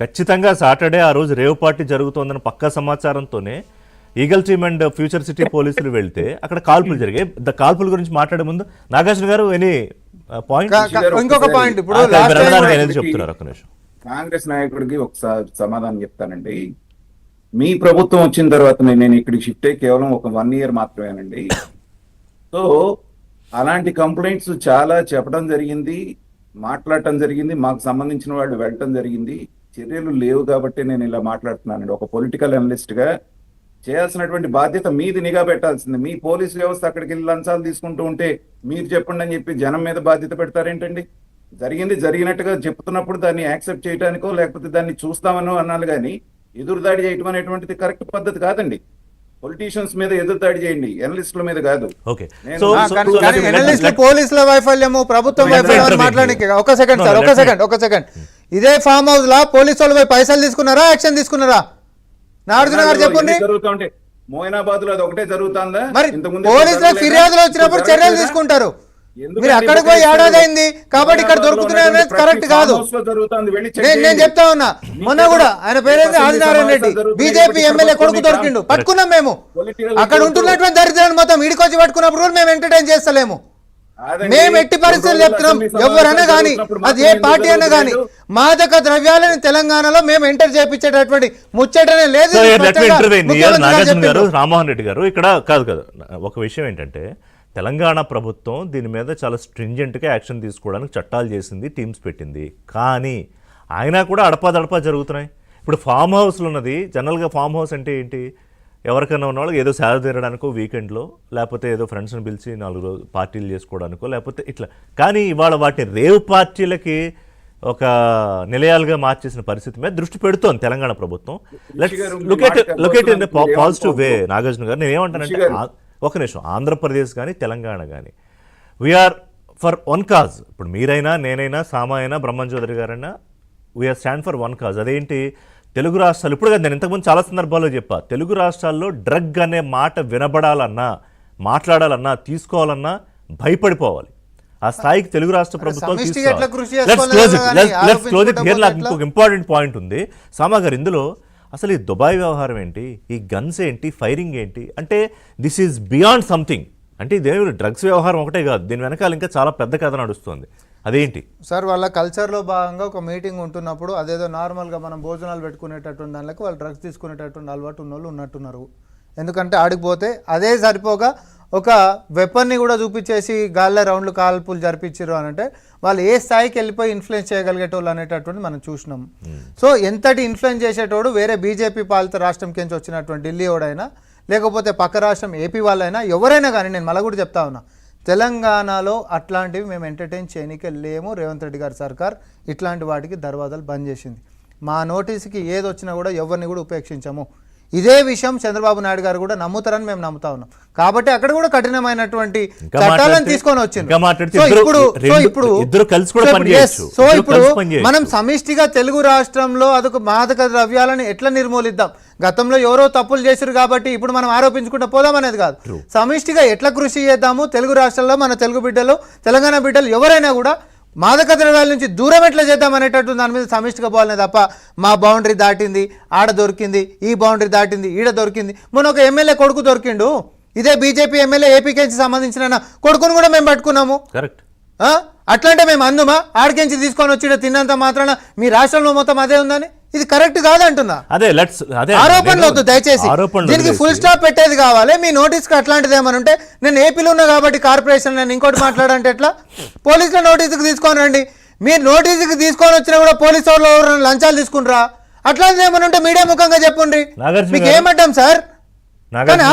ఖచ్చితంగా సాటర్డే ఆ రోజు రేవ్ పార్టీ జరుగుతోందని పక్కా సమాచారంతోనే eagle team and future city పోలీసులు వెళ్తే అక్కడ కాల్పులు జరిగాయి. కాల్పుల గురించి మాట్లాడే ముందు నాగార్జున గారు ఎనీ పాయింట్? ఇంకొక పాయింట్ ఇప్పుడు చెప్తున్నారు. ఒక నిమిషం, కాంగ్రెస్ నాయకుడికి ఒకసారి సమాధానం చెప్తానండి. మీ ప్రభుత్వం వచ్చిన తర్వాత నేను ఇక్కడికి షిఫ్ట్ అయ్యి కేవలం ఒక 1 year మాత్రమేనండి. సో అలాంటి కంప్లైంట్స్ చాలా చెప్పడం జరిగింది, మాట్లాడటం జరిగింది, మాకు సంబంధించిన వాళ్ళు వెళ్ళటం జరిగింది. చర్యలు లేవు కాబట్టి నేను ఇలా మాట్లాడుతున్నానండి. ఒక పొలిటికల్ అనలిస్ట్ గా చేయాల్సినటువంటి బాధ్యత మీది, నిఘా పెట్టాల్సింది. మీ పోలీసు వ్యవస్థ అక్కడికి వెళ్ళి లంచాలు తీసుకుంటూ ఉంటే మీరు చెప్పండి అని చెప్పి జనం మీద బాధ్యత పెడతారేంటండి? జరిగింది జరిగినట్టుగా చెప్తున్నప్పుడు దాన్ని యాక్సెప్ట్ చేయడానికో లేకపోతే దాన్ని చూస్తామనో అనాలి, కానీ ఎదురుదాడి చేయటం అనేటువంటిది కరెక్ట్ పద్ధతి కాదండి. పొలిటీషియన్స్ మీద ఎదురుదాడి చేయండి, ఎనలిస్టుల మీద కాదు. పోలీసుల వైఫల్యము, ప్రభుత్వం వైఫల్యం మాట్లాడడానికి ఒక సెకండ్. ఇదే ఫామ్ హౌస్ లా పోలీసు వాళ్ళపై పైసలు తీసుకున్నారా, యాక్షన్ తీసుకున్నారా? నాగార్జున గారు చెప్పండి. జరుగుతుంటే మోయినాబాద్ లో అది ఒకటే జరుగుతుందా? మరి పోలీసులకు ఫిర్యాదులు వచ్చినప్పుడు చర్యలు తీసుకుంటారు. మీరు అక్కడికి పోయి ఏడాది అయింది కాబట్టి ఇక్కడ దొరుకుతున్నాయి అనేది కరెక్ట్ కాదు. నేను చెప్తా ఉన్నా, మొన్న కూడా ఆయన పేరేంది ఆదినారాయణ రెడ్డి బీజేపీ ఎమ్మెల్యే కొడుకు దొరికిండు, పట్టుకున్నాం మేము. అక్కడ ఉంటున్నటువంటి దరిద్రాన్ని మొత్తం ఇడికొచ్చి పట్టుకున్నప్పుడు కూడా మేము ఎంటర్టైన్ చేస్తలేము. మేము ఎట్టి పరిస్థితులు చెప్తున్నాం, ఎవరైనా కానీ అది ఏ పార్టీ అయినా కానీ మాదక ద్రవ్యాలను తెలంగాణలో మేము ఎంటర్ చేయించేటటువంటి ముచ్చటనే లేదు. రామ్మోహన్ రెడ్డి గారు ఇక్కడ కాదు. ఒక విషయం ఏంటంటే తెలంగాణ ప్రభుత్వం దీని మీద చాలా స్ట్రింజెంట్గా యాక్షన్ తీసుకోవడానికి చట్టాలు చేసింది, టీమ్స్ పెట్టింది. కానీ అయినా కూడా అడపాదడపా జరుగుతున్నాయి. ఇప్పుడు ఫామ్ హౌస్లు ఉన్నది, జనరల్గా ఫామ్ హౌస్ అంటే ఏంటి? ఎవరికైనా ఉన్న వాళ్ళకి ఏదో సేద తీరడానికో వీకెండ్లో, లేకపోతే ఏదో ఫ్రెండ్స్ని పిలిచి 4 రోజులు పార్టీలు చేసుకోవడానికో, లేకపోతే ఇట్లా. కానీ ఇవాళ వాటిని రేవ్ పార్టీలకి ఒక నిలయాలుగా మార్చేసిన పరిస్థితి మీద దృష్టి పెడుతోంది తెలంగాణ ప్రభుత్వం. Locate in positive way. Nagarjuna గారు, నేను ఏమంటానంటే ఒక నిమిషం, ఆంధ్రప్రదేశ్ కానీ తెలంగాణ కానీ వీఆర్ ఫర్ వన్ కాజ్. ఇప్పుడు మీరైనా, నేనైనా, సామా అయినా, బ్రహ్మన్ చౌదరి గారైనా, we are stand for one cause. అదేంటి? తెలుగు రాష్ట్రాలు, ఇప్పుడు కదా నేను ఇంతకుముందు చాలా సందర్భాల్లో చెప్పా, తెలుగు రాష్ట్రాల్లో డ్రగ్ అనే మాట వినబడాలన్నా, మాట్లాడాలన్నా, తీసుకోవాలన్నా భయపడిపోవాలి. ఆ స్థాయికి తెలుగు రాష్ట్ర ప్రభుత్వం ఇంకొక ఇంపార్టెంట్ పాయింట్ ఉంది సామా గారు ఇందులో. అసలు ఈ దుబాయ్ వ్యవహారం ఏంటి, ఈ గన్స్ ఏంటి, ఫైరింగ్ ఏంటి అంటే దిస్ ఈజ్ బియాండ్ సంథింగ్. అంటే ఇదేమి డ్రగ్స్ వ్యవహారం ఒకటే కాదు, దీని వెనకాల ఇంకా చాలా పెద్ద కథ నడుస్తుంది. అదేంటి సార్? వాళ్ళ కల్చర్లో భాగంగా ఒక మీటింగ్ ఉంటున్నప్పుడు అదేదో నార్మల్గా మనం భోజనాలు పెట్టుకునేటటువంటి దానికి వాళ్ళు డ్రగ్స్ తీసుకునేటటువంటి అలవాటు ఉన్నోళ్ళు ఉన్నట్టున్నారు. ఎందుకంటే ఆడిపోతే అదే సరిపోగా ఒక వెపన్ని కూడా చూపించేసి గాల్లో రౌండ్లు కాల్పులు జరిపించారు అని అంటే వాళ్ళు ఏ స్థాయికి వెళ్ళిపోయి ఇన్ఫ్లుయెన్స్ చేయగలిగేటోళ్ళు అనేటటువంటి మనం చూసినాం. సో ఎంతటి ఇన్ఫ్లుయెన్స్ చేసేటోడు వేరే బీజేపీ పాలిత రాష్ట్రం కింద వచ్చినటువంటి ఢిల్లీ వాడైనా, లేకపోతే పక్క రాష్ట్రం ఏపీ వాళ్ళైనా, ఎవరైనా కానీ, నేను మళ్ళీ కూడా చెప్తా ఉన్నా, తెలంగాణలో అట్లాంటివి మేము ఎంటర్టైన్ చేయనికే లేము. రేవంత్ రెడ్డి గారి సర్కార్ ఇట్లాంటి వాటికి దర్వాజాలు బంద్ చేసింది. మా నోటీస్కి ఏది వచ్చినా కూడా ఎవరిని కూడా ఉపేక్షించము. ఇదే విషయం చంద్రబాబు నాయుడు గారు కూడా నమ్ముతారని మేము నమ్ముతా ఉన్నాం. కాబట్టి అక్కడ కూడా కఠినమైనటువంటి చట్టాలను తీసుకొని వచ్చింది. సో ఇప్పుడు మనం సమిష్టిగా తెలుగు రాష్ట్రంలో అదొక మాదక ద్రవ్యాలను ఎట్లా నిర్మూలిద్దాం, గతంలో ఎవరో తప్పులు చేశారు కాబట్టి ఇప్పుడు మనం ఆరోపించుకుంటూ పోదాం అనేది కాదు, సమిష్టిగా ఎట్లా కృషి చేద్దాము. తెలుగు రాష్ట్రాల్లో మన తెలుగు బిడ్డలు, తెలంగాణ బిడ్డలు ఎవరైనా కూడా మాదక ద్రవ్యాల నుంచి దూరం ఎట్లా చేద్దాం అనేటట్టు దాని మీద సమిష్టిగా పోవాలనే తప్ప మా బౌండరీ దాటింది, ఆడ దొరికింది, ఈ బౌండరీ దాటింది, ఈడ దొరికింది. మొన్న ఒక ఎమ్మెల్యే కొడుకు దొరికిండు, ఇదే బీజేపీ ఎమ్మెల్యే ఏపీకేంచి సంబంధించిన కొడుకును కూడా మేము పట్టుకున్నాము. కరెక్ట్. అట్లంటే మేము అందుమా ఆడికెంచి తీసుకొని వచ్చి తిన్నంత మాత్రాన మీ రాష్ట్రంలో మొత్తం అదే ఉందని? ఇది కరెక్ట్ కాదంటున్నా. ఆరోపణలు వద్దు దయచేసి, దీనికి ఫుల్ స్టాప్ పెట్టేది కావాలి. మీ నోటీస్కి అట్లాంటిది ఏమని ఉంటే, నేను ఏపీలో ఉన్నా కాబట్టి కార్పొరేషన్ నేను ఇంకోటి మాట్లాడంటే ఎట్లా? పోలీసుల నోటీసుకి తీసుకొని రండి. మీరు నోటీసుకి తీసుకొని వచ్చినా కూడా పోలీసు వాళ్ళు ఎవరైనా లంచాలు తీసుకుంటారా? అట్లాంటిది ఏమని ఉంటే మీడియా ముఖంగా చెప్పండి, మీకు ఏమంటాం సార్?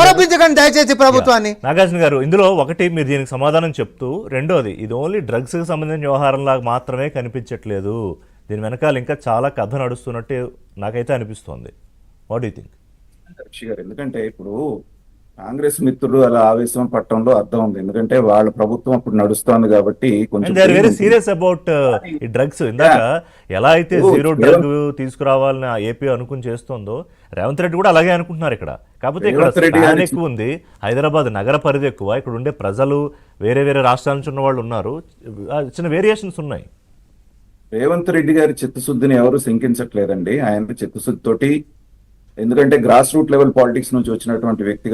ఆరోపించకండి దయచేసి ప్రభుత్వాన్ని. నాగార్జున గారు, ఇందులో ఒకటి మీరు దీనికి సమాధానం చెప్తూ, రెండోది ఇది ఓన్లీ డ్రగ్స్ కి సంబంధించిన వ్యవహారంలాగా మాత్రమే కనిపించట్లేదు, దీని వెనకాల ఇంకా చాలా కథ నడుస్తున్నట్టే నాకైతే అనిపిస్తోంది. What do you think? ఎందుకంటే ఇప్పుడు కాంగ్రెస్ మిత్రులు అలా ఆవేశం పట్టడంలో అర్థం ఉంది. ఎందుకంటే వాళ్ళ ప్రభుత్వం అప్పుడు నడుస్తోంది కాబట్టి కొంచెం వెరీ సీరియస్ అబౌట్ ఈ డ్రగ్స్. ఇందాక ఎలా అయితే జీరో డ్రగ్ తీసుకురావాలని ఏపీ అనుకుని చేస్తుందో, రేవంత్ రెడ్డి కూడా అలాగే అనుకుంటున్నారు ఇక్కడ. కాకపోతే ఇక్కడ ఎక్కువ ఉంది, హైదరాబాద్ నగర పరిధి ఎక్కువ, ఇక్కడ ఉండే ప్రజలు వేరే వేరే రాష్ట్రాల నుంచి ఉన్న వాళ్ళు ఉన్నారు, చిన్న వేరియేషన్స్ ఉన్నాయి. రేవంత్ రెడ్డి గారి చిత్తశుద్ధిని ఎవరు శంకించట్లేదండి. ఆయన చిత్తశుద్ధితోటి, ఎందుకంటే గ్రాస్ రూట్ లెవెల్ పాలిటిక్స్ నుంచి వచ్చినటువంటి వ్యక్తి